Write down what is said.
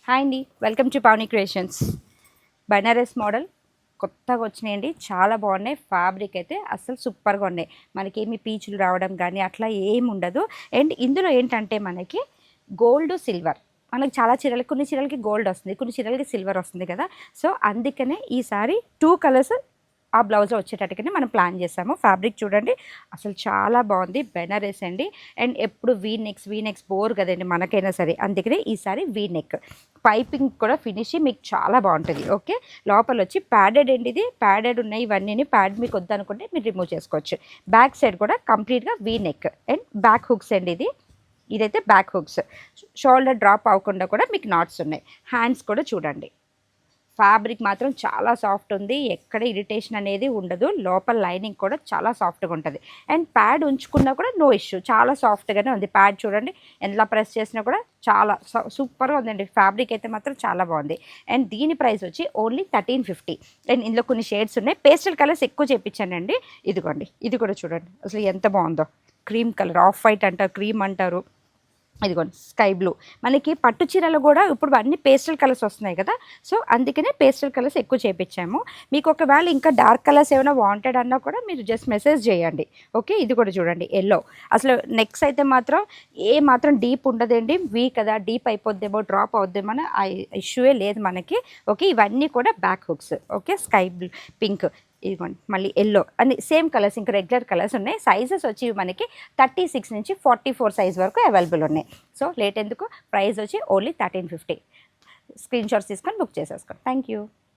Hi అండి, welcome to Pavani creations. Banaras model కొత్తగా వచ్చినాయండి, చాలా బాగున్నాయి. ఫ్యాబ్రిక్ అయితే అసలు సూపర్గా ఉన్నాయి. మనకి ఏమి పీచులు రావడం కానీ అట్లా ఏమి ఉండదు. అండ్ ఇందులో ఏంటంటే మనకి గోల్డ్ సిల్వర్, మనకి చాలా చీరలు, కొన్ని చీరలకి గోల్డ్ వస్తుంది, కొన్ని చీరలకి సిల్వర్ వస్తుంది కదా. సో అందుకనే ఈసారి 2 కలర్స్ ఆ బ్లౌజ్లో వచ్చేటట్టుగానే మనం ప్లాన్ చేసాము. ఫ్యాబ్రిక్ చూడండి అసలు చాలా బాగుంది. బెనారస్ అండి. అండ్ ఎప్పుడు వీ నెక్స్ బోర్ కదండి మనకైనా సరే, అందుకనే ఈసారి వీ నెక్ పైపింగ్ కూడా ఫినిషింగ్ మీకు చాలా బాగుంటుంది. ఓకే, లోపల వచ్చి ప్యాడెడ్ అండి, ఇది ప్యాడెడ్ ఉన్నాయి. ఇవన్నీ ప్యాడ్ మీకు వద్దనుకుంటే మీరు రిమూవ్ చేసుకోవచ్చు. బ్యాక్ సైడ్ కూడా కంప్లీట్గా V neck and back hooks అండి. ఇదైతే బ్యాక్ హుక్స్, షోల్డర్ డ్రాప్ అవ్వకుండా కూడా మీకు నాట్స్ ఉన్నాయి. హ్యాండ్స్ కూడా చూడండి, ఫ్యాబ్రిక్ మాత్రం చాలా సాఫ్ట్ ఉంది, ఎక్కడ ఇరిటేషన్ అనేది ఉండదు. లోపల లైనింగ్ కూడా చాలా సాఫ్ట్గా ఉంటుంది. అండ్ ప్యాడ్ ఉంచుకున్నా కూడా నో ఇష్యూ, చాలా సాఫ్ట్గానే ఉంది. ప్యాడ్ చూడండి ఎలా ప్రెస్ చేసినా కూడా చాలా సూపర్గా ఉందండి. ఫ్యాబ్రిక్ అయితే మాత్రం చాలా బాగుంది. అండ్ దీని ప్రైస్ వచ్చి ఓన్లీ 1350. అండ్ ఇందులో కొన్ని షేడ్స్ ఉన్నాయి. పేస్టల్ కలర్స్ ఎక్కువ చేయించానండి. ఇదిగోండి, ఇది కూడా చూడండి అసలు ఎంత బాగుందో. క్రీమ్ కలర్, ఆఫ్ వైట్ అంటారు, క్రీమ్ అంటారు, ఇదిగోండి స్కై బ్లూ. మనకి పట్టు చీరలు కూడా ఇప్పుడు అన్ని పేస్టల్ కలర్స్ వస్తున్నాయి కదా. సో అందుకనే పేస్టల్ కలర్స్ ఎక్కువ చేయించాము. మీకు ఒకవేళ ఇంకా డార్క్ కలర్స్ ఏమైనా వాంటెడ్ అన్నా కూడా మీరు జస్ట్ మెసేజ్ చేయండి. ఓకే, ఇది కూడా చూడండి ఎల్లో. అసలు నెక్స్ట్ అయితే మాత్రం ఏ మాత్రం డీప్ ఉండదండి. వీ కదా, డీప్ అయిపోద్దేమో, డ్రాప్ అవుద్దేమో అని ఆ ఇష్యూయే లేదు మనకి. ఓకే, ఇవన్నీ కూడా back hooks. Okay, sky blue, pink, ఇదిగోండి మళ్ళీ ఎల్లో అన్ని సేమ్ కలర్స్, ఇంకా రెగ్యులర్ కలర్స్ ఉన్నాయి. సైజెస్ వచ్చి మనకి 36 నుంచి 44 సైజ్ వరకు అవైలబుల్ ఉన్నాయి. సో లేట్ ఎందుకు, ప్రైస్ వచ్చి ఓన్లీ 1350. స్క్రీన్ షాట్స్ తీసుకొని బుక్ చేసేసుకోండి. Thank you.